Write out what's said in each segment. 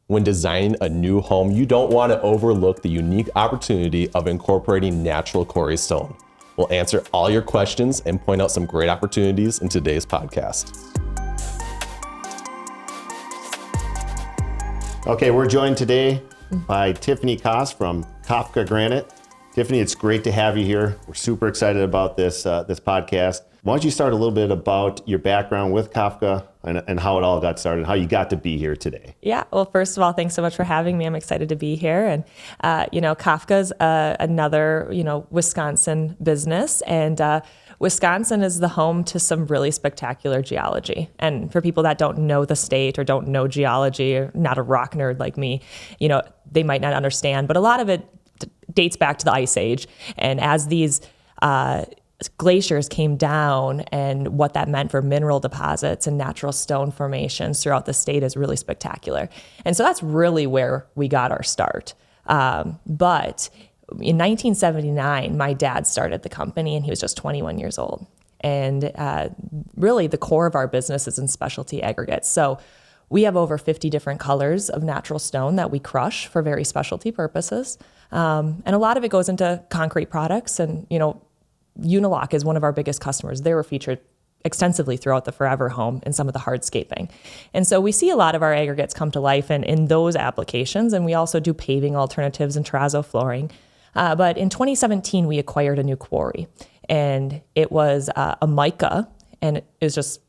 When designing a new home, you don't want to overlook the unique opportunity of incorporating natural quarry stone. We'll answer all your questions and point out some great opportunities in today's podcast. Okay, we're joined today by Tiffany Koss from Kafka Granite. Tiffany, it's great to have you here. We're super excited about this podcast. Why don't you start a little bit about your background with Kafka and how it all got started, how you got to be here today? Yeah, well, first of all, thanks so much for having me. I'm excited to be here. And, Kafka's another, Wisconsin business. And Wisconsin is the home to some really spectacular geology. And for people that don't know the state or don't know geology, or not a rock nerd like me, they might not understand. But a lot of it dates back to the Ice Age. And as these glaciers came down, and what that meant for mineral deposits and natural stone formations throughout the state is really spectacular. And so that's really where we got our start. But in 1979, my dad started the company, and he was just 21 years old. And really the core of our business is in specialty aggregates. So we have over 50 different colors of natural stone that we crush for very specialty purposes. And a lot of it goes into concrete products. And, Unilock is one of our biggest customers. They were featured extensively throughout the Forever home in some of the hardscaping. And so we see a lot of our aggregates come to life in those applications. And we also do paving alternatives and terrazzo flooring. But in 2017, we acquired a new quarry, and it was a Micah, and it was just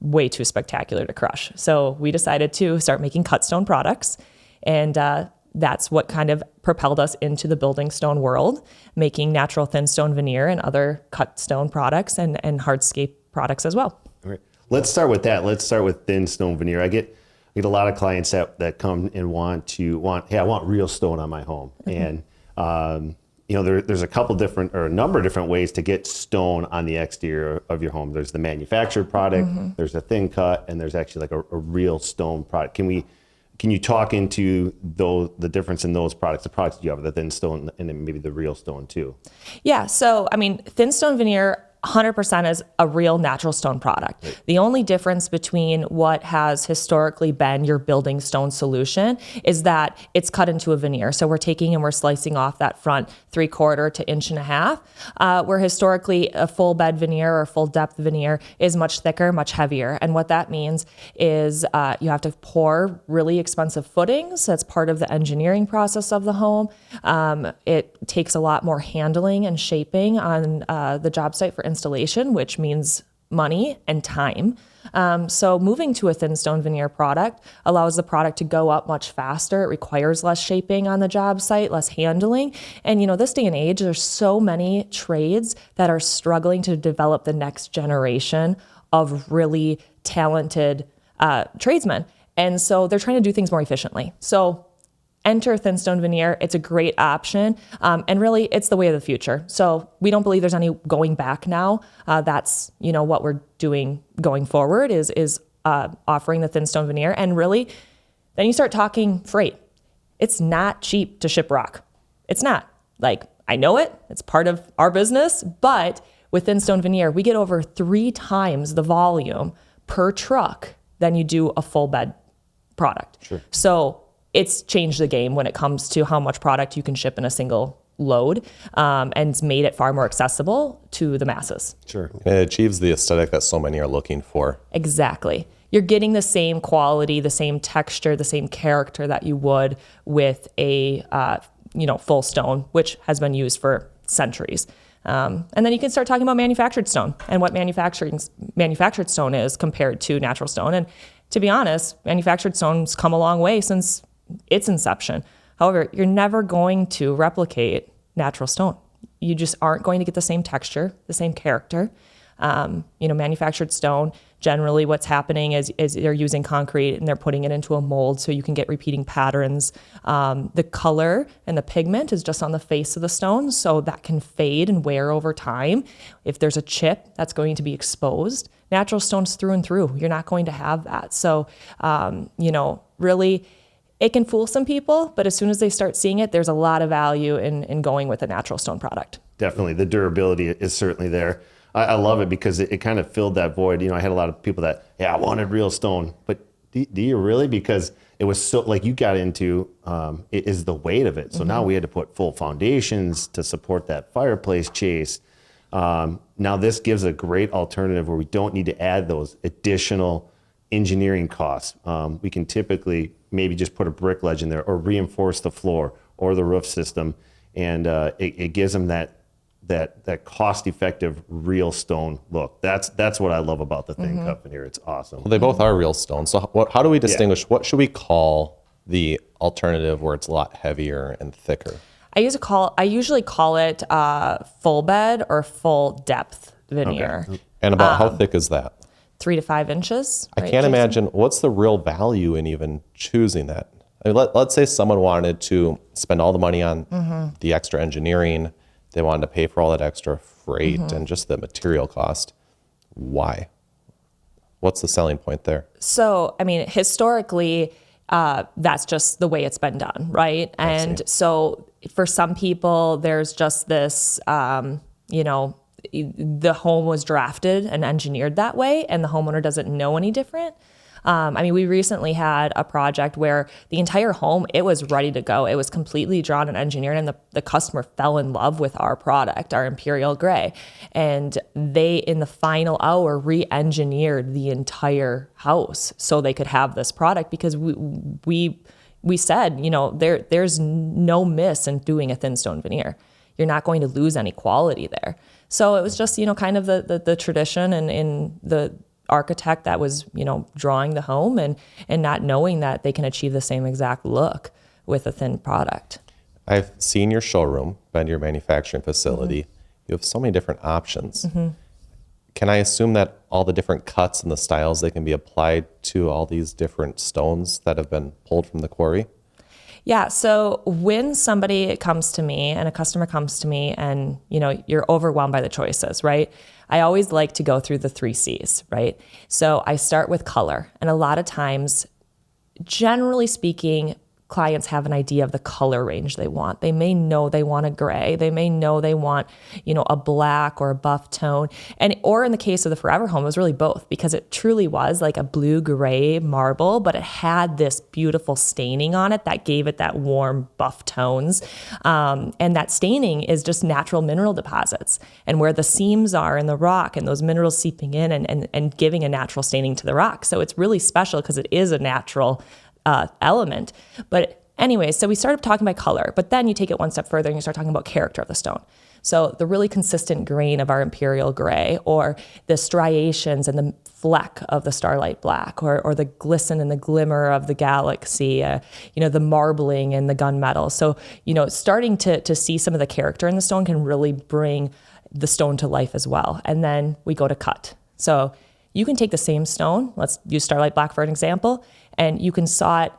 way too spectacular to crush. So we decided to start making cut stone products, and that's what kind of propelled us into the building stone world, making natural thin stone veneer and other cut stone products and hardscape products as well. All right. Let's start with that. Let's start with thin stone veneer. I get a lot of clients that come and hey, I want real stone on my home. Mm-hmm. And there's a number of different ways to get stone on the exterior of your home. There's the manufactured product, mm-hmm. there's a thin cut, and there's actually like a real stone product. Can you talk into the difference in those products, the products you have, the thin stone and then maybe the real stone too? Yeah, so thin stone veneer 100% is a real natural stone product. Right. The only difference between what has historically been your building stone solution is that it's cut into a veneer. So we're taking and we're slicing off that front 3/4 to 1.5 inches, where historically a full bed veneer or full depth veneer is much thicker, much heavier. And what that means is you have to pour really expensive footings. That's part of the engineering process of the home. It takes a lot more handling and shaping on the job site for installation, which means money and time. So moving to a thin stone veneer product allows the product to go up much faster. It requires less shaping on the job site, less handling. And this day and age, there's so many trades that are struggling to develop the next generation of really talented tradesmen. And so they're trying to do things more efficiently. So enter thin stone veneer. It's a great option. And really, it's the way of the future. So we don't believe there's any going back now. That's, what we're doing going forward is offering the thin stone veneer. And really, then you start talking freight. It's not cheap to ship rock. It's not. I know it. It's part of our business. But with thin stone veneer, we get over 3 times the volume per truck than you do a full bed product. Sure. So it's changed the game when it comes to how much product you can ship in a single load, and it's made it far more accessible to the masses. Sure. It achieves the aesthetic that so many are looking for. Exactly. You're getting the same quality, the same texture, the same character that you would with a full stone, which has been used for centuries. And then you can start talking about manufactured stone and what manufactured stone is compared to natural stone. And to be honest, manufactured stone's come a long way since its inception. However, you're never going to replicate natural stone. You just aren't going to get the same texture, the same character. Manufactured stone, generally what's happening is they're using concrete and they're putting it into a mold so you can get repeating patterns. The color and the pigment is just on the face of the stone, so that can fade and wear over time. If there's a chip, that's going to be exposed. Natural stone's through and through. You're not going to have that. So, really, it can fool some people, but as soon as they start seeing it, there's a lot of value in going with a natural stone product. Definitely. The durability is certainly there. I love it because it kind of filled that void. I had a lot of people that, I wanted real stone, but do you really? Because it was so, like you got into, it is the weight of it. So now we had to put full foundations to support that fireplace chase. Now this gives a great alternative where we don't need to add those additional engineering costs. We can typically maybe just put a brick ledge in there or reinforce the floor or the roof system. And it gives them that cost-effective real stone look. That's what I love about the thin cut veneer. It's awesome. Well, they both are real stone. So how do we distinguish? What should we call the alternative where it's a lot heavier and thicker? I usually call it full bed or full depth veneer. Okay. And about how thick is that? 3 to 5 inches. I can't imagine what's the real value in even choosing that. I mean, let's say someone wanted to spend all the money on the extra engineering. They wanted to pay for all that extra freight and just the material cost. Why? What's the selling point there? So, I mean, historically, that's just the way it's been done, right? And so for some people, there's just this, the home was drafted and engineered that way, and the homeowner doesn't know any different. I mean, we recently had a project where the entire home, it was ready to go. It was completely drawn and engineered, and the customer fell in love with our product, our Imperial Gray. And they, in the final hour, re-engineered the entire house so they could have this product, because we said, there's no miss in doing a thin stone veneer. You're not going to lose any quality there. So it was just, kind of the tradition and in the architect that was, drawing the home and not knowing that they can achieve the same exact look with a thin product. I've seen your showroom, been to your manufacturing facility. You have so many different options. Can I assume that all the different cuts and the styles, they can be applied to all these different stones that have been pulled from the quarry? Yeah, so when somebody comes to me and a customer comes to me and, you're overwhelmed by the choices, right? I always like to go through the 3 C's, right? So I start with color. And a lot of times, generally speaking, clients have an idea of the color range they want. They may know they want a gray. They may know they want, a black or a buff tone. Or in the case of the Forever Home, it was really both, because it truly was like a blue-gray marble, but it had this beautiful staining on it that gave it that warm buff tones. And that staining is just natural mineral deposits. And where the seams are in the rock and those minerals seeping in and giving a natural staining to the rock. So it's really special because it is a natural element. But anyway, so we started talking about color, but then you take it one step further and you start talking about character of the stone. So the really consistent grain of our Imperial Gray, or the striations and the fleck of the Starlight Black, or the glisten and the glimmer of the Galaxy, the marbling and the gunmetal. So, starting to see some of the character in the stone can really bring the stone to life as well. And then we go to cut. So you can take the same stone, let's use Starlight Black for an example, and you can saw it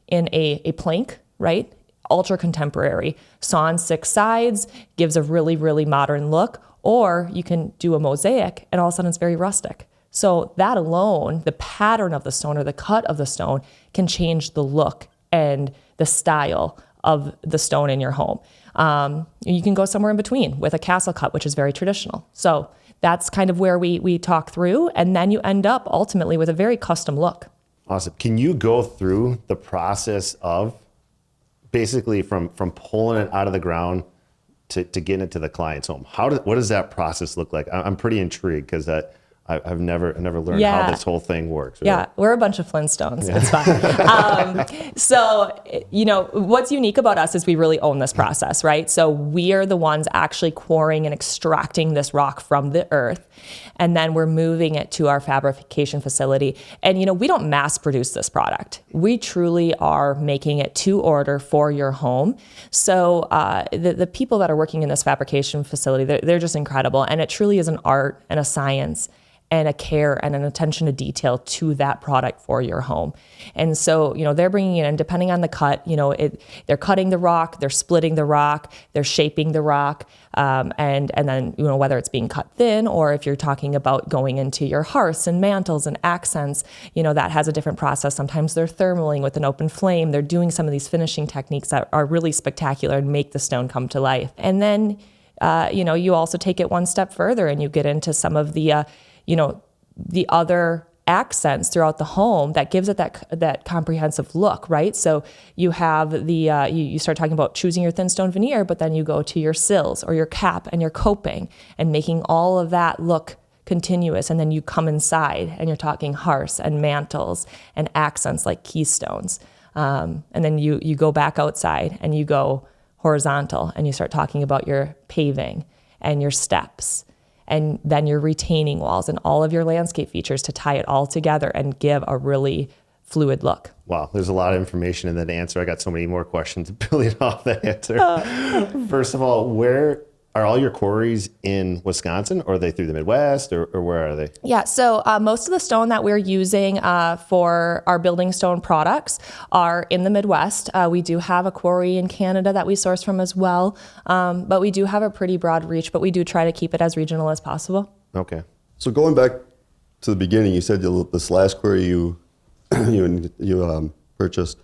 in a plank, right? Ultra contemporary, saw on 6 sides, gives a really, really modern look. Or you can do a mosaic and all of a sudden it's very rustic. So that alone, the pattern of the stone or the cut of the stone can change the look and the style of the stone in your home. You can go somewhere in between with a castle cut, which is very traditional. So that's kind of where we talk through, and then you end up ultimately with a very custom look. Awesome. Can you go through the process of basically from pulling it out of the ground to getting it to the client's home? What does that process look like? I'm pretty intrigued because I've never learned how this whole thing works. Right? Yeah, we're a bunch of Flintstones. Yeah. It's fine. So, what's unique about us is we really own this process, right? So we are the ones actually quarrying and extracting this rock from the earth, and then we're moving it to our fabrication facility. And, we don't mass produce this product. We truly are making it to order for your home. So the people that are working in this fabrication facility, they're just incredible. And it truly is an art and a science and a care and an attention to detail to that product for your home. And so, they're bringing it in, depending on the cut, they're cutting the rock, they're splitting the rock, they're shaping the rock, and then, whether it's being cut thin or if you're talking about going into your hearths and mantles and accents, that has a different process. Sometimes they're thermaling with an open flame. They're doing some of these finishing techniques that are really spectacular and make the stone come to life. And then, you also take it one step further and you get into some of the the other accents throughout the home that gives it that comprehensive look, right? So you have the, you start talking about choosing your thin stone veneer, but then you go to your sills or your cap and your coping and making all of that look continuous. And then you come inside and you're talking hearths and mantles and accents like keystones. And then you go back outside and you go horizontal and you start talking about your paving and your steps and then your retaining walls and all of your landscape features to tie it all together and give a really fluid look. Wow, there's a lot of information in that answer. I got so many more questions building off that answer. First of all, where are all your quarries in Wisconsin, or are they through the Midwest, or where are they? Yeah, so most of the stone that we're using for our building stone products are in the Midwest. We do have a quarry in Canada that we source from as well, but we do have a pretty broad reach, but we do try to keep it as regional as possible. Okay. So going back to the beginning, you said this last quarry you purchased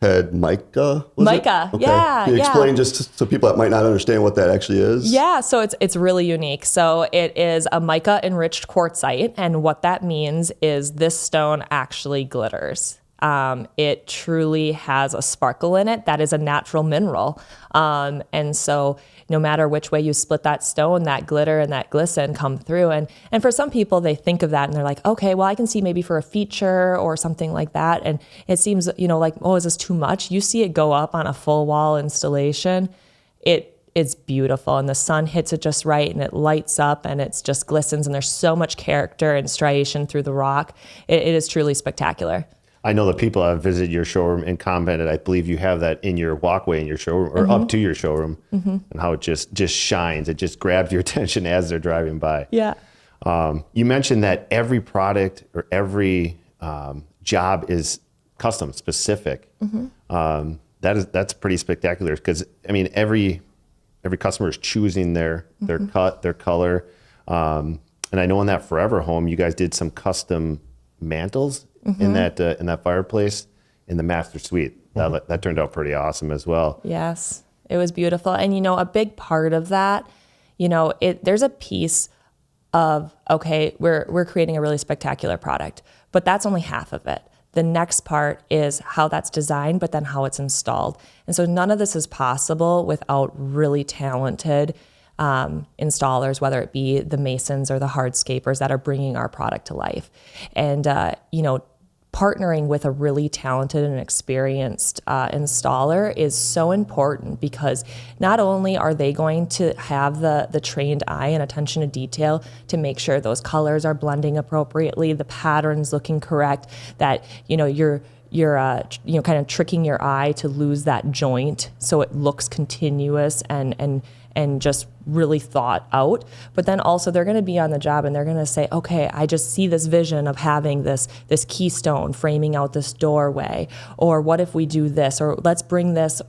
had Micah, was Micah, it? Okay. yeah. Can you explain just so people that might not understand what that actually is? Yeah, so it's really unique. So it is a mica enriched quartzite, and what that means is this stone actually glitters. It truly has a sparkle in it that is a natural mineral. And so no matter which way you split that stone, that glitter and that glisten come through. And for some people, they think of that and they're like, okay, well, I can see maybe for a feature or something like that. And it seems, like, oh, is this too much? You see it go up on a full wall installation. It's beautiful, and the sun hits it just right, and it lights up, and it's just glistens, and there's so much character and striation through the rock. It is truly spectacular. I know the people that have visited your showroom and commented, I believe you have that in your walkway in your showroom or up to your showroom, and how it just shines. It just grabs your attention as they're driving by. Yeah. You mentioned that every product or every job is custom specific. That's pretty spectacular because, I mean, every customer is choosing their cut, their color. And I know in that Forever home, you guys did some custom mantles in that fireplace in the master suite. That turned out pretty awesome as well. Yes, it was beautiful. And, a big part of that, there's a piece of, okay, we're creating a really spectacular product, but that's only half of it. The next part is how that's designed, but then how it's installed. And so none of this is possible without really talented installers, whether it be the masons or the hardscapers that are bringing our product to life. And, partnering with a really talented and experienced installer is so important because not only are they going to have the trained eye and attention to detail to make sure those colors are blending appropriately, the patterns looking correct, that you're kind of tricking your eye to lose that joint so it looks continuous and just really thought out. But then also they're going to be on the job and they're going to say, okay, I just see this vision of having this keystone framing out this doorway, or what if we do this, or let's bring this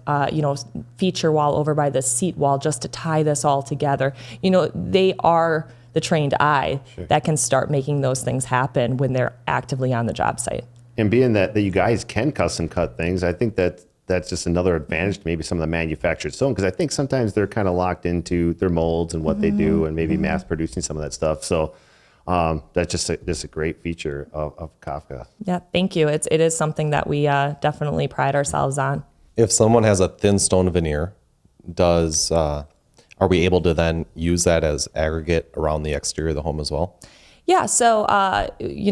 feature wall over by this seat wall just to tie this all together. They are the trained eye that can start making those things happen when they're actively on the job site. And being that you guys can custom cut things, I think that's just another advantage to maybe some of the manufactured stone, because I think sometimes they're kind of locked into their molds and what they do, and maybe mass producing some of that stuff. So that's just a great feature of Kafka. Yeah, thank you. It is something that we definitely pride ourselves on. If someone has a thin stone veneer, are we able to then use that as aggregate around the exterior of the home as well? Yeah, so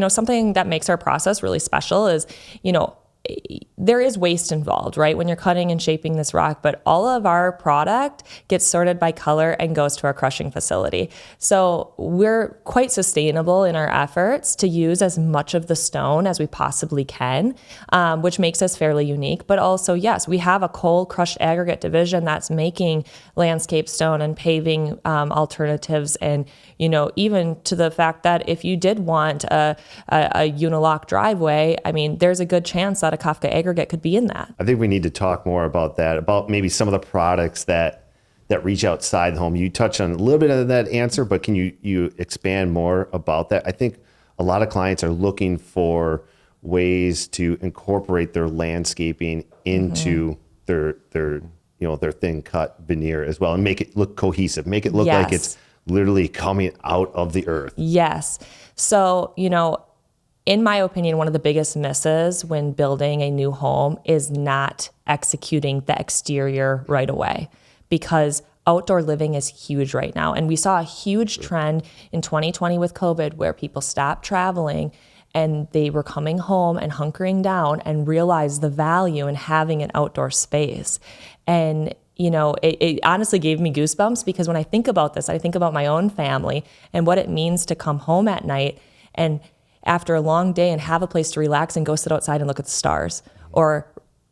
something that makes our process really special is, there is waste involved, right, when you're cutting and shaping this rock, but all of our product gets sorted by color and goes to our crushing facility. So we're quite sustainable in our efforts to use as much of the stone as we possibly can, which makes us fairly unique. But also, yes, we have a cold crushed aggregate division that's making landscape stone and paving alternatives, and even to the fact that if you did want a unilock driveway, I mean, there's a good chance that a Kafka aggregate could be in that. I think we need to talk more about that, about maybe some of the products that reach outside the home. You touched on a little bit of that answer, but can you expand more about that? I think a lot of clients are looking for ways to incorporate their landscaping into their thin cut veneer as well, and make it look cohesive, make it look like it's literally coming out of the earth. Yes. So, in my opinion, one of the biggest misses when building a new home is not executing the exterior right away, because outdoor living is huge right now. And we saw a huge trend in 2020 with COVID where people stopped traveling and they were coming home and hunkering down and realized the value in having an outdoor space. And it honestly gave me goosebumps, because when I think about this, I think about my own family and what it means to come home at night and after a long day and have a place to relax and go sit outside and look at the stars, or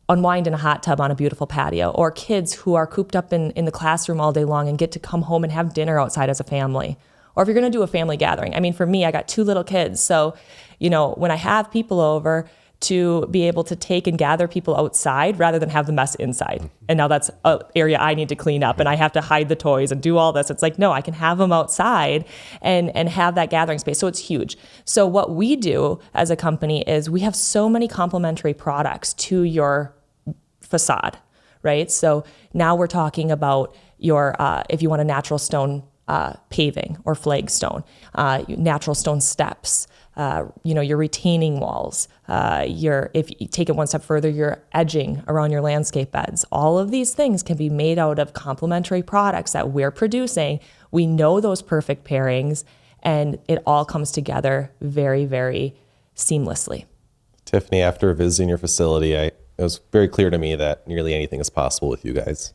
unwind in a hot tub on a beautiful patio, or kids who are cooped up in the classroom all day long and get to come home and have dinner outside as a family. Or if you're going to do a family gathering. I mean, for me, I got 2 little kids. So, when I have people over, to be able to take and gather people outside rather than have the mess inside. And now that's an area I need to clean up and I have to hide the toys and do all this. It's like, no, I can have them outside and have that gathering space. So it's huge. So what we do as a company is we have so many complementary products to your facade, right? So now we're talking about your, if you want a natural stone paving or flagstone, natural stone steps, your retaining walls, if you take it one step further, your edging around your landscape beds. All of these things can be made out of complementary products that we're producing. We know those perfect pairings, and it all comes together very, very seamlessly. Tiffany, after visiting your facility, it was very clear to me that nearly anything is possible with you guys.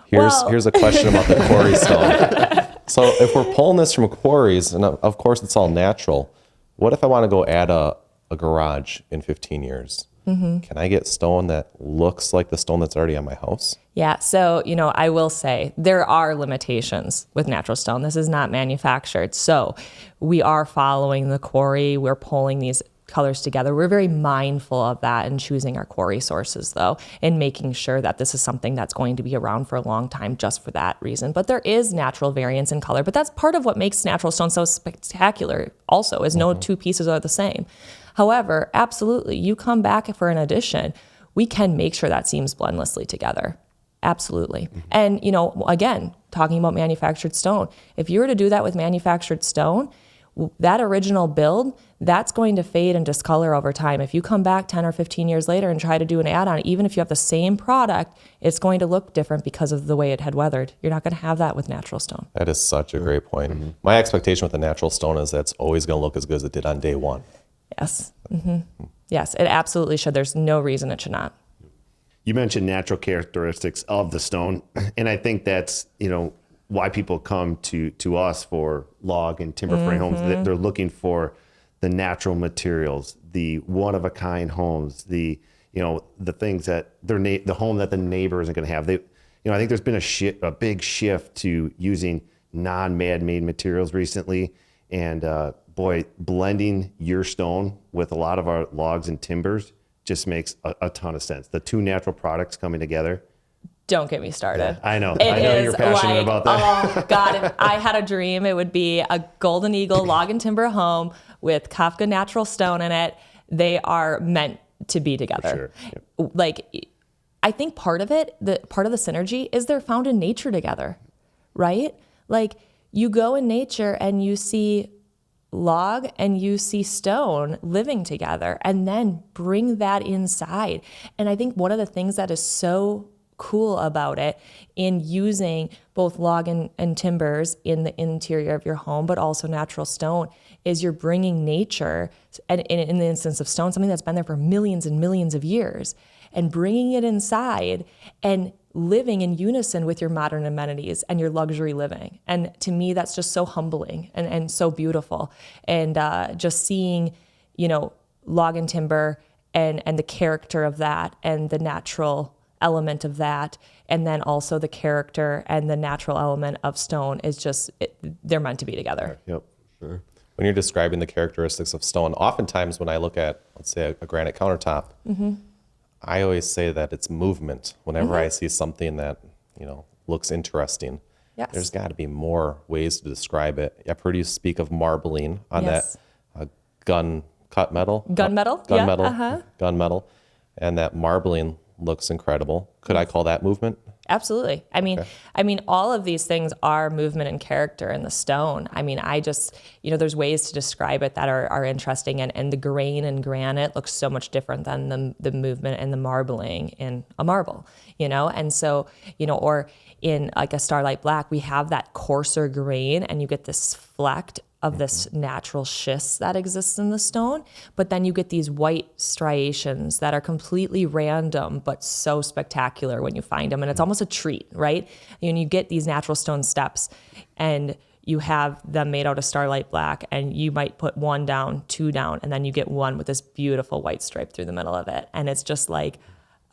Here's a question about the quarry stone. So if we're pulling this from quarries, and of course it's all natural, what if I want to go add a garage in 15 years? Mm-hmm. Can I get stone that looks like the stone that's already on my house? Yeah, so, I will say there are limitations with natural stone. This is not manufactured. So we are following the quarry. We're pulling these colors together. We're very mindful of that and choosing our quarry sources, though, and making sure that this is something that's going to be around for a long time just for that reason. But there is natural variance in color, but that's part of what makes natural stone so spectacular also, is no two pieces are the same. However, absolutely, you come back for an addition, we can make sure that seams blendlessly together. Absolutely. And, again, talking about manufactured stone, if you were to do that with manufactured stone, that original build, that's going to fade and discolor over time. If you come back 10 or 15 years later and try to do an add-on, even if you have the same product, it's going to look different because of the way it had weathered. You're not going to have that with natural stone. That is such a great point. Mm-hmm. My expectation with the natural stone is that it's always going to look as good as it did on day one. Yes. Mm-hmm. Yes, it absolutely should. There's no reason it should not. You mentioned natural characteristics of the stone, and I think that's, why people come to us for log and timber frame homes. They're looking for the natural materials, the one-of-a-kind homes, the things that the home that the neighbor isn't going to have. I think there's been a big shift to using non-man-made materials recently, and blending your stone with a lot of our logs and timbers just makes a ton of sense. The two natural products coming together. Don't get me started. Yeah, I know you're passionate about that. Oh God, if I had a dream, it would be a Golden Eagle log and timber home with Kafka natural stone in it. They are meant to be together. For sure. Yep. I think part of the synergy is they're found in nature together, right? Like, you go in nature and you see log and you see stone living together, and then bring that inside. And I think one of the things that is so cool about it in using both log and timbers in the interior of your home, but also natural stone, is you're bringing nature, and in the instance of stone, something that's been there for millions and millions of years, and bringing it inside and living in unison with your modern amenities and your luxury living. And to me, that's just so humbling and so beautiful. And just seeing, log and timber and the character of that and the natural element of that, and then also the character and the natural element of stone is just, they're meant to be together. Yep, sure. When you're describing the characteristics of stone, oftentimes when I look at, let's say, a granite countertop, I always say that it's movement. Whenever I see something that, looks interesting, there's got to be more ways to describe it. I've heard you speak of marbling on that gunmetal, and that marbling looks incredible. Could I call that movement? Absolutely. I mean, all of these things are movement and character in the stone. I mean, I just, there's ways to describe it that are interesting, and the grain in granite looks so much different than the movement and the marbling in a marble, and so, or in like a starlight black, we have that coarser grain, and you get this flecked of this natural schist that exists in the stone, but then you get these white striations that are completely random but so spectacular when you find them, and it's almost a treat, right? And you get these natural stone steps, and you have them made out of starlight black, and you might put 1 down, 2 down, and then you get one with this beautiful white stripe through the middle of it, and it's just like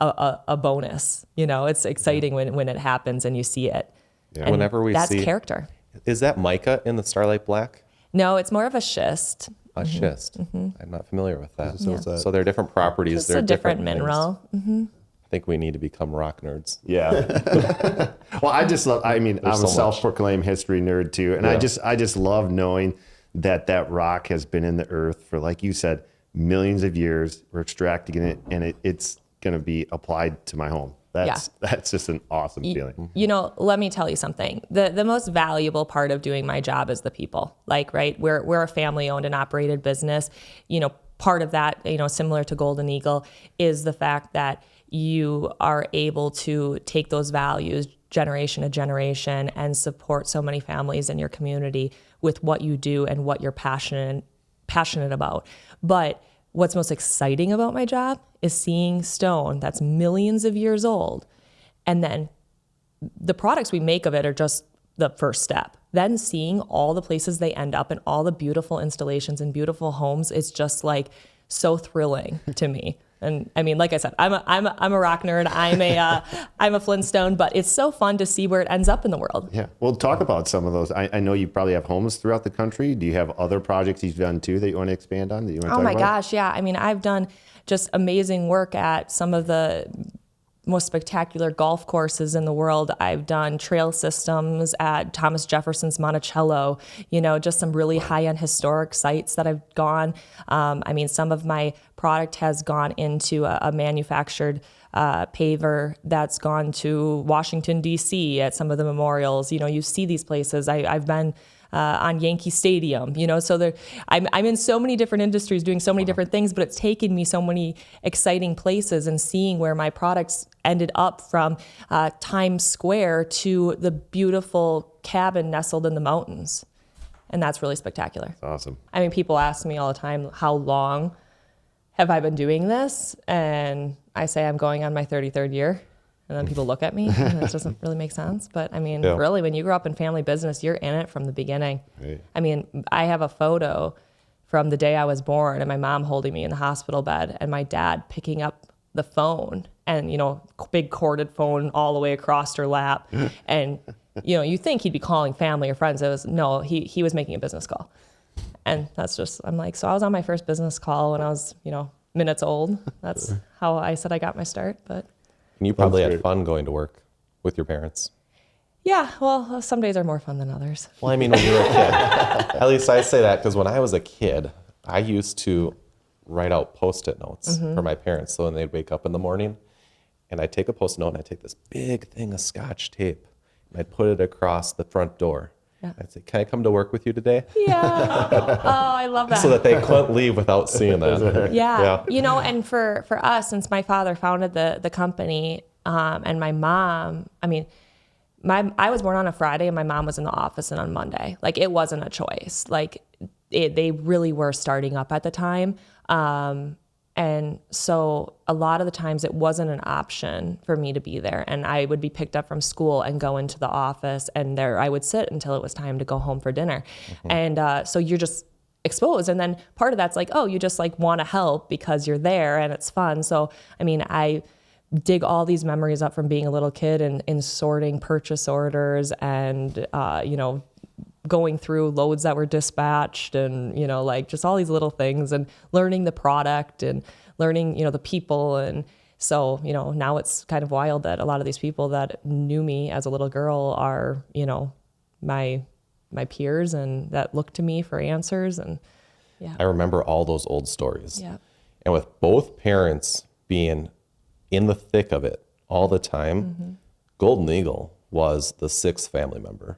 a bonus. It's exciting when it happens and you see it. Yeah. Whenever we that's see character. Is that mica in the starlight black? No, it's more of a schist. A schist. I'm not familiar with that. Yeah. So there are different properties. It's there a are different things. mineral. I think we need to become rock nerds. Yeah. Well, I'm so a self-proclaimed history nerd too. And Yeah. I just love knowing that rock has been in the earth for, like you said, millions of years. We're extracting it, and it's going to be applied to my home. That's just an awesome feeling. Let me tell you something. The most valuable part of doing my job is the people. Like, right, we're a family-owned and operated business. Part of that, similar to Golden Eagle, is the fact that you are able to take those values generation to generation and support so many families in your community with what you do and what you're passionate about. But what's most exciting about my job is seeing stone that's millions of years old, and then the products we make of it are just the first step. Then seeing all the places they end up and all the beautiful installations and beautiful homes is just like so thrilling to me. And I mean, like I said, I'm a rock nerd. I'm a Flintstone, but it's so fun to see where it ends up in the world. Yeah. Well, talk about some of those. I know you probably have homes throughout the country. Do you have other projects you've done too that you want to expand on? That you want to talk about? Gosh, yeah. I mean, I've done just amazing work at some of the most spectacular golf courses in the world. I've done trail systems at Thomas Jefferson's Monticello, just some really high-end historic sites that I've gone. I mean, some of my product has gone into a manufactured paver that's gone to Washington, D.C. at some of the memorials. You see these places. I've been on Yankee Stadium, so I'm in so many different industries doing so many different things, but it's taken me so many exciting places and seeing where my products ended up, from Times Square to the beautiful cabin nestled in the mountains. And that's really spectacular. That's awesome. I mean, people ask me all the time, how long have I been doing this? And I say I'm going on my 33rd year. And then people look at me, and it doesn't really make sense. But I mean, really, when you grow up in family business, you're in it from the beginning. Right. I mean, I have a photo from the day I was born, and my mom holding me in the hospital bed, and my dad picking up the phone, and big corded phone all the way across her lap. And you think he'd be calling family or friends. He was making a business call. And that's just, I'm like, so I was on my first business call when I was, minutes old. That's how I said I got my start. But And you probably had fun going to work with your parents. yeah, well, some days are more fun than others. Well, I mean, when you were a kid, at least I say that because when I was a kid, I used to write out Post-it notes for my parents. So when they'd wake up in the morning, and I'd take a Post-it note and I'd take this big thing of Scotch tape and I'd put it across the front door. Yeah. I'd say, "Can I come to work with you today?" Yeah. Oh, I love that. So that they couldn't leave without seeing that. Yeah. And for us, since my father founded the company, and my mom, I mean, I was born on a Friday and my mom was in the office on Monday. Like, it wasn't a choice. Like, they really were starting up at the time. And so a lot of the times it wasn't an option for me to be there. And I would be picked up from school and go into the office, and there I would sit until it was time to go home for dinner. And so you're just exposed. And then part of that's like, you just like want to help because you're there and it's fun. So, I mean, I dig all these memories up from being a little kid and sorting purchase orders and, going through loads that were dispatched and, like just all these little things and learning the product and learning, the people. And so, now it's kind of wild that a lot of these people that knew me as a little girl are, my peers and that look to me for answers. And yeah. I remember all those old stories. Yeah. And with both parents being in the thick of it all the time, Golden Eagle was the sixth family member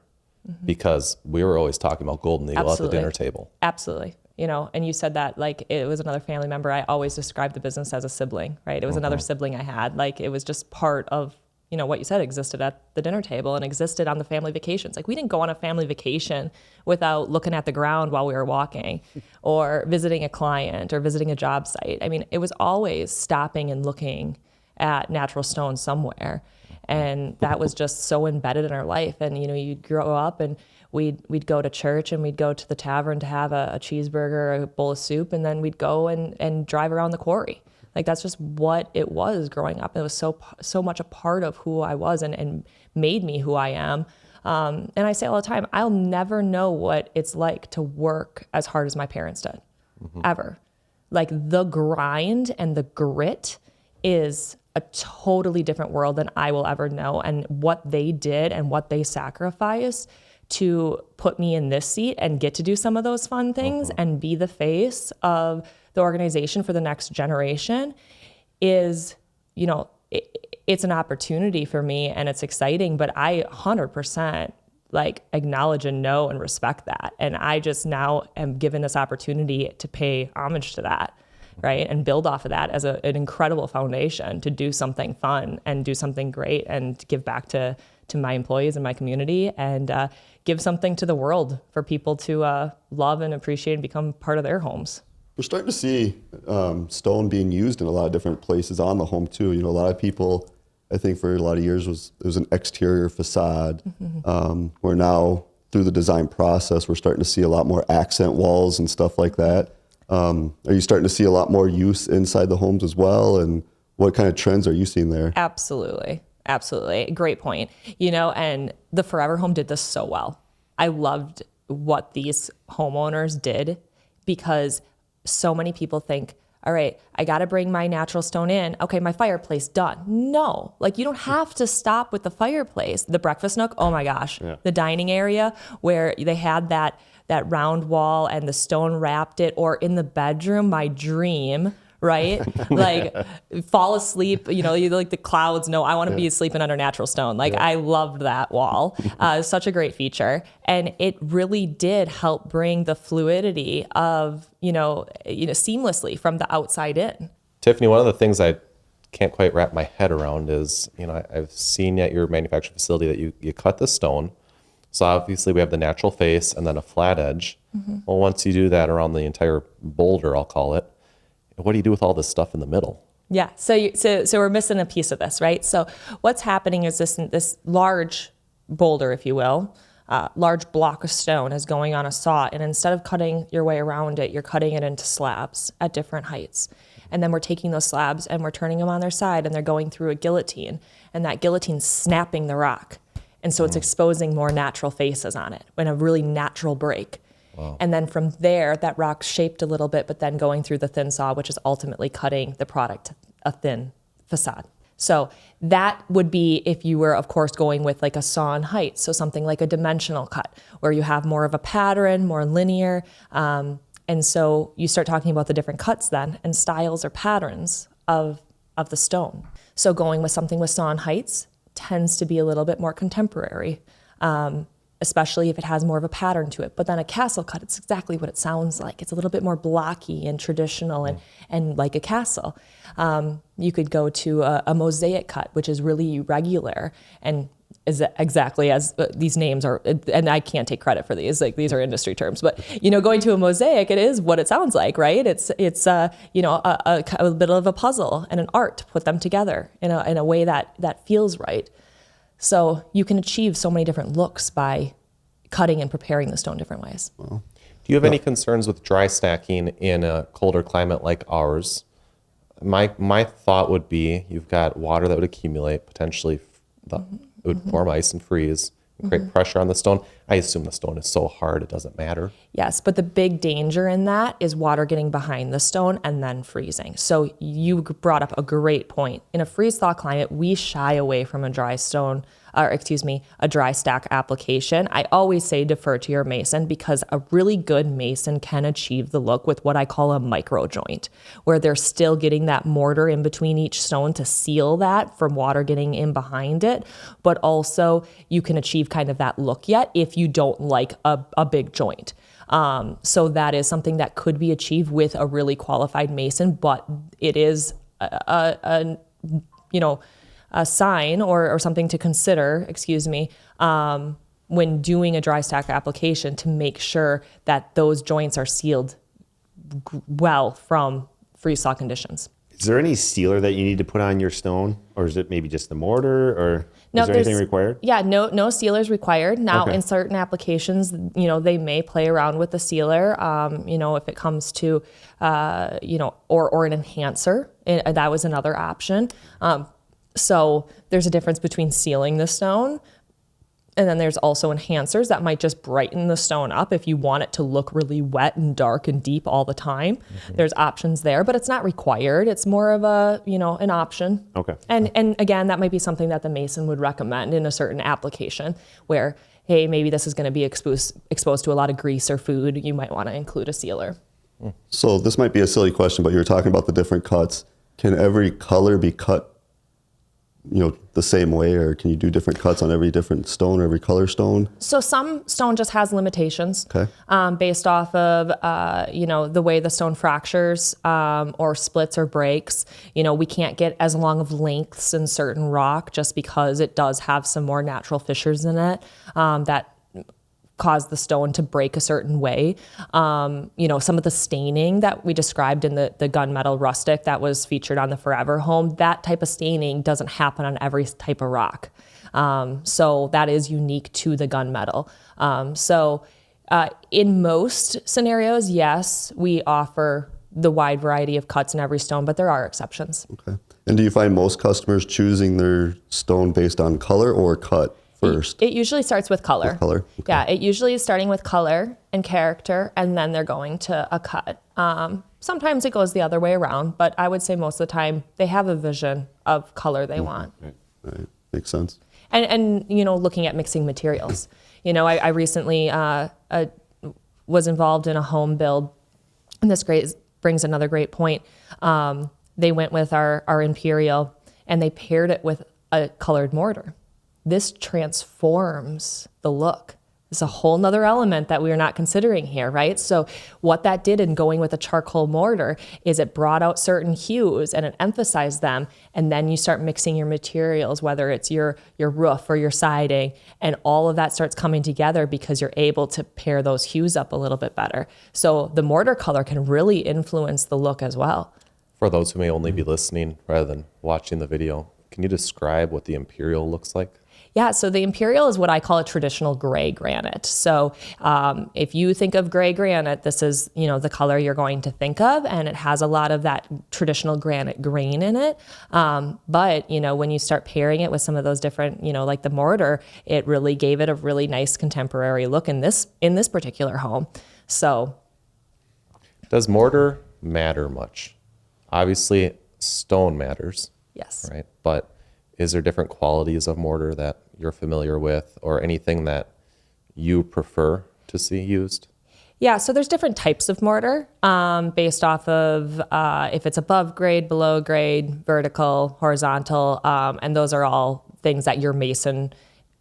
because we were always talking about Golden Eagle at the dinner table. Absolutely. You know, and you said that like it was another family member. I always described the business as a sibling, right? It was another sibling I had. Like it was just part of, you know, what you said existed at the dinner table and existed on the family vacations. Like we didn't go on a family vacation without looking at the ground while we were walking or visiting a client or visiting a job site. I mean, it was always stopping and looking at natural stone somewhere. And that was just so embedded in our life. And, you know, you'd grow up and we'd go to church and we'd go to the tavern to have a cheeseburger or a bowl of soup. And then we'd go and drive around the quarry. Like that's just what it was growing up. It was so much a part of who I was and made me who I am. And I say all the time, I'll never know what it's like to work as hard as my parents did, ever. Like the grind and the grit is a totally different world than I will ever know. And what they did and what they sacrificed to put me in this seat and get to do some of those fun things and be the face of the organization for the next generation is, you know, it's an opportunity for me and it's exciting, but I 100% like acknowledge and know and respect that. And I just now am given this opportunity to pay homage to that. Right. And build off of that as an incredible foundation to do something fun and do something great and give back to my employees and my community and give something to the world for people to love and appreciate and become part of their homes. We're starting to see stone being used in a lot of different places on the home too. You know, a lot of people, I think for a lot of years it was an exterior facade. Where now through the design process, we're starting to see a lot more accent walls and stuff like that. Are you starting to see a lot more use inside the homes as well? And what kind of trends are you seeing there? Absolutely. Absolutely. Great point. You know, and the Forever Home did this so well. I loved what these homeowners did because so many people think, all right, I got to bring my natural stone in. Okay, my fireplace done. No, like you don't have to stop with the fireplace. The breakfast nook, oh my gosh. Yeah. The dining area where they had that round wall and the stone wrapped it, or in the bedroom, my dream, right? Like fall asleep, you know, you like the clouds. No, I want to be sleeping under natural stone. Like I loved that wall. Such a great feature. And it really did help bring the fluidity of, you know, seamlessly from the outside in. Tiffany, one of the things I can't quite wrap my head around is, you know, I've seen at your manufacturing facility that you cut the stone. So obviously we have the natural face and then a flat edge. Well, once you do that around the entire boulder, I'll call it, what do you do with all this stuff in the middle? Yeah, so we're missing a piece of this, right? So what's happening is this large boulder, if you will, large block of stone is going on a saw, and instead of cutting your way around it, you're cutting it into slabs at different heights. And then we're taking those slabs and we're turning them on their side and they're going through a guillotine, and that guillotine's snapping the rock. And so it's exposing more natural faces on it in a really natural break. Wow. And then from there, that rock's shaped a little bit, but then going through the thin saw, which is ultimately cutting the product a thin facade. So that would be if you were, of course, going with like a saw in height. So something like a dimensional cut where you have more of a pattern, more linear. And so you start talking about the different cuts then and styles or patterns of the stone. So going with something with saw in heights tends to be a little bit more contemporary, especially if it has more of a pattern to it. But then a castle cut, it's exactly what it sounds like. It's a little bit more blocky and traditional and like a castle. You could go to a mosaic cut, which is really regular and is exactly as these names are, and I can't take credit for these, like these are industry terms, but you know, going to a mosaic, it is what it sounds like, right? It's you know, a bit of a puzzle and an art to put them together in a way that feels right. So you can achieve so many different looks by cutting and preparing the stone different ways. Do you have any concerns with dry stacking in a colder climate like ours? My thought would be you've got water that would accumulate, potentially it would form ice and freeze. create pressure on the stone. I assume the stone is so hard it doesn't matter. Yes, but the big danger in that is water getting behind the stone and then freezing. So you brought up a great point. In a freeze-thaw climate, we shy away from a dry stone, a dry stack application. I always say defer to your mason because a really good mason can achieve the look with what I call a micro joint, where they're still getting that mortar in between each stone to seal that from water getting in behind it. But also you can achieve kind of that look yet if you don't like a big joint. So that is something that could be achieved with a really qualified mason, but it is a sign or something to consider, when doing a dry stack application to make sure that those joints are sealed well from freeze-thaw conditions. Is there any sealer that you need to put on your stone, or is it maybe just the mortar, or No, is there anything required? Yeah, no sealers required. Now, Okay. in certain applications, they may play around with the sealer. If it comes to, or an enhancer, that was another option. So there's a difference between sealing the stone, and then there's also enhancers that might just brighten the stone up if you want it to look really wet and dark and deep all the time. There's options there, but it's not required. It's more of an option. Okay. And again, that might be something that the mason would recommend in a certain application where, hey, maybe this is going to be exposed to a lot of grease or food. You might want to include a sealer. So this might be a silly question, but you were talking about the different cuts. Can every color be cut the same way, or can you do different cuts on every different stone, every color stone? So some stone just has limitations. Okay. Based off of, the way the stone fractures or splits or breaks. We can't get as long of lengths in certain rock just because it does have some more natural fissures in it that cause the stone to break a certain way. Some of the staining that we described in the gunmetal rustic that was featured on the Forever home, that type of staining doesn't happen on every type of rock. So that is unique to the gunmetal. In most scenarios, yes, we offer the wide variety of cuts in every stone, but there are exceptions. Okay. And do you find most customers choosing their stone based on color or cut first? It usually starts with color. With color? Okay. Yeah, it usually is starting with color and character, and then they're going to a cut. Sometimes it goes the other way around, but I would say most of the time they have a vision of color they want. Right. Makes sense. And looking at mixing materials. I recently was involved in a home build, and this brings another great point. They went with our Imperial, and they paired it with a colored mortar. This transforms the look. It's a whole nother element that we are not considering here, right? So what that did in going with a charcoal mortar is it brought out certain hues and it emphasized them. And then you start mixing your materials, whether it's your roof or your siding, and all of that starts coming together because you're able to pair those hues up a little bit better. So the mortar color can really influence the look as well. For those who may only be listening rather than watching the video, can you describe what the Imperial looks like? Yeah, so the Imperial is what I call a traditional gray granite. So if you think of gray granite, this is, the color you're going to think of, and it has a lot of that traditional granite grain in it. But, when you start pairing it with some of those different, like the mortar, it really gave it a really nice contemporary look in this particular home. So Does mortar matter much? Obviously, stone matters. yes. Right? But is there different qualities of mortar that you're familiar with, or anything that you prefer to see used? Yeah, so there's different types of mortar based off of if it's above grade, below grade, vertical, horizontal, and those are all things that your mason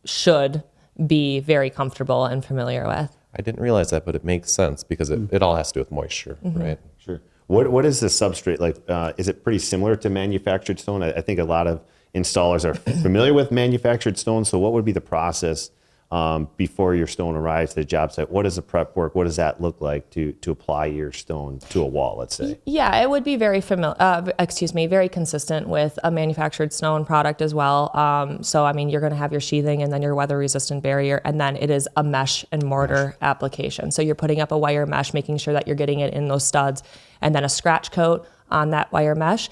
should be very comfortable and familiar with. I didn't realize that, but it makes sense because it all has to do with moisture, right? Sure. What is the substrate like? Is it pretty similar to manufactured stone? I think a lot of installers are familiar with manufactured stone. So what would be the process before your stone arrives to the job site? What is the prep work? What does that look like to apply your stone to a wall, let's say? Yeah, it would be very very consistent with a manufactured stone product as well. So, you're going to have your sheathing and then your weather resistant barrier, and then it is a mesh and mortar application. So you're putting up a wire mesh, making sure that you're getting it in those studs, and then a scratch coat on that wire mesh.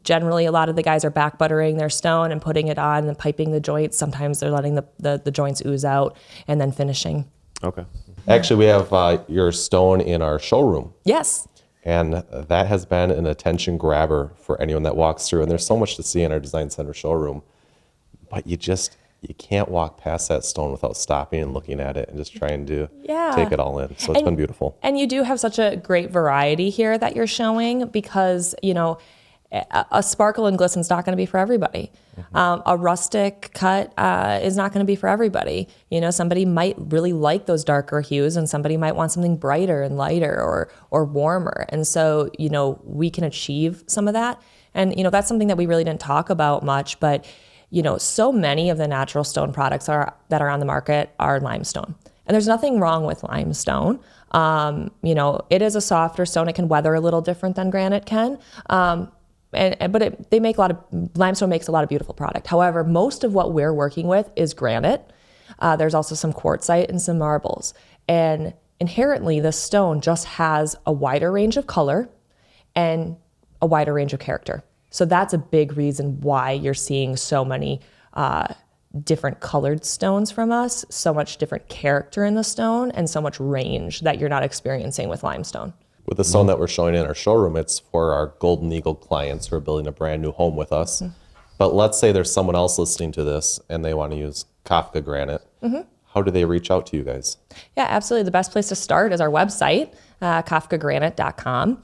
Generally, a lot of the guys are back buttering their stone and putting it on and piping the joints. Sometimes they're letting the joints ooze out and then finishing. Okay. Actually, we have your stone in our showroom. Yes. And that has been an attention grabber for anyone that walks through. And there's so much to see in our design center showroom, but you can't walk past that stone without stopping and looking at it and just trying to take it all in. So it's been beautiful. And you do have such a great variety here that you're showing, because, a sparkle and glisten is not going to be for everybody. A rustic cut is not going to be for everybody. Somebody might really like those darker hues, and somebody might want something brighter and lighter or warmer. And so, we can achieve some of that. And, that's something that we really didn't talk about much, but, so many of the natural stone products that are on the market are limestone. And there's nothing wrong with limestone. It is a softer stone. It can weather a little different than granite can. Limestone makes a lot of beautiful product. However, most of what we're working with is granite. There's also some quartzite and some marbles. And inherently, the stone just has a wider range of color and a wider range of character. So that's a big reason why you're seeing so many different colored stones from us, so much different character in the stone, and so much range that you're not experiencing with limestone. With the stone that we're showing in our showroom, it's for our Golden Eagle clients who are building a brand new home with us. But let's say there's someone else listening to this and they want to use Kafka Granite. How do they reach out to you guys? Yeah, absolutely. The best place to start is our website, kafkagranite.com.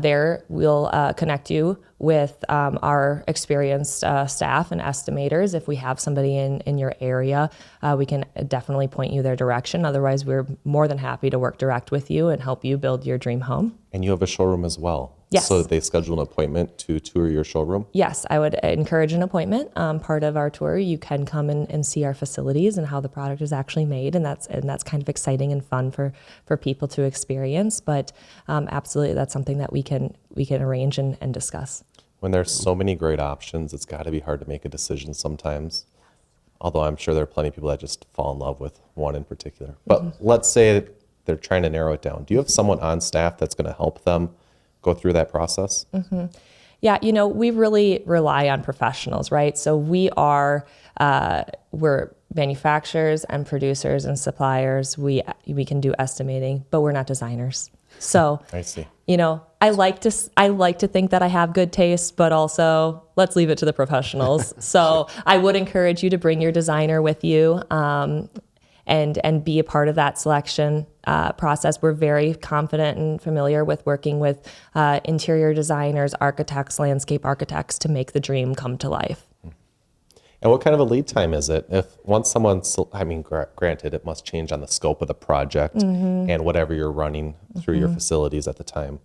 There we'll connect you with our experienced staff and estimators. If we have somebody in your area, we can definitely point you their direction. Otherwise, we're more than happy to work direct with you and help you build your dream home. And you have a showroom as well. Yes. So they schedule an appointment to tour your showroom? Yes, I would encourage an appointment. Part of our tour, you can come and see our facilities and how the product is actually made, and that's kind of exciting and fun for people to experience. But absolutely, that's something that we can arrange and discuss. When there's so many great options, it's got to be hard to make a decision sometimes. Although I'm sure there are plenty of people that just fall in love with one in particular. But let's say they're trying to narrow it down. Do you have someone on staff that's going to help them go through that process? Yeah, we really rely on professionals, right? So we're manufacturers and producers and suppliers. We can do estimating, but we're not designers. So I see. I like to think that I have good taste, but also let's leave it to the professionals. So I would encourage you to bring your designer with you, and be a part of that selection process. We're very confident and familiar with working with interior designers, architects, landscape architects to make the dream come to life. And what kind of a lead time is it? If once someone's, granted, it must change on the scope of the project and whatever you're running through your facilities at the time.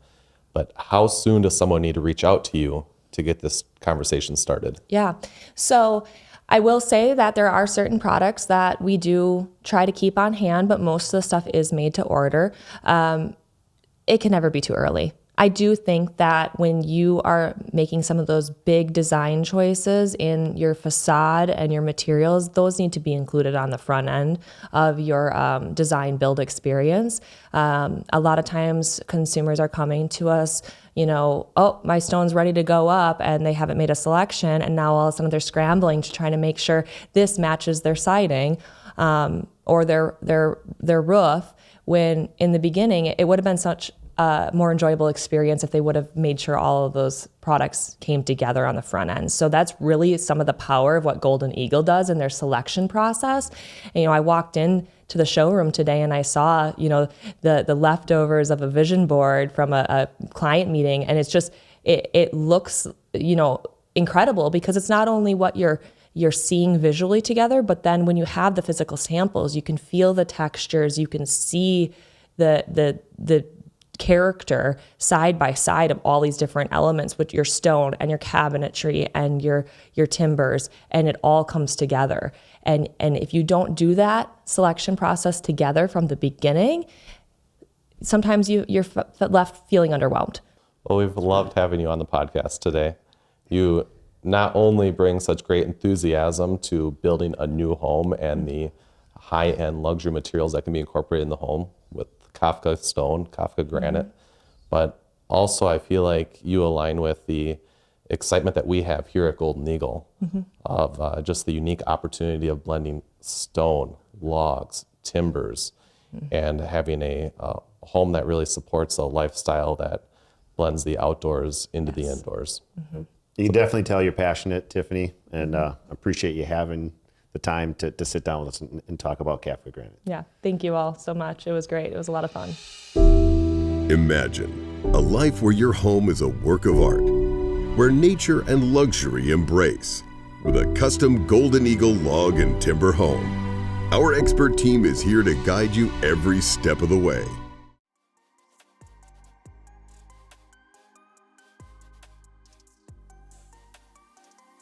But how soon does someone need to reach out to you to get this conversation started? Yeah. So I will say that there are certain products that we do try to keep on hand, but most of the stuff is made to order. It can never be too early. I do think that when you are making some of those big design choices in your facade and your materials, those need to be included on the front end of your design build experience. A lot of times consumers are coming to us, oh, my stone's ready to go up, and they haven't made a selection, and now all of a sudden they're scrambling to try to make sure this matches their siding or their roof, when in the beginning it would have been such more enjoyable experience if they would have made sure all of those products came together on the front end. So that's really some of the power of what Golden Eagle does in their selection process. And, I walked in to the showroom today and I saw, the leftovers of a vision board from a client meeting, and it's just it looks, incredible, because it's not only what you're seeing visually together, but then when you have the physical samples, you can feel the textures, you can see the character side by side of all these different elements with your stone and your cabinetry and your timbers, and it all comes together. And if you don't do that selection process together from the beginning, sometimes you're left feeling underwhelmed. Well, we've loved having you on the podcast today. You not only bring such great enthusiasm to building a new home and the high-end luxury materials that can be incorporated in the home with Kafka stone, Kafka granite, but also I feel like you align with the excitement that we have here at Golden Eagle of just the unique opportunity of blending stone, logs, timbers, and having a home that really supports a lifestyle that blends the outdoors into the indoors. You can definitely tell you're passionate, Tiffany, and appreciate you having the time to sit down with us and talk about Kafka Granite. Yeah, thank you all so much. It was great. It was a lot of fun. Imagine a life where your home is a work of art, where nature and luxury embrace, with a custom Golden Eagle log and timber home. Our expert team is here to guide you every step of the way.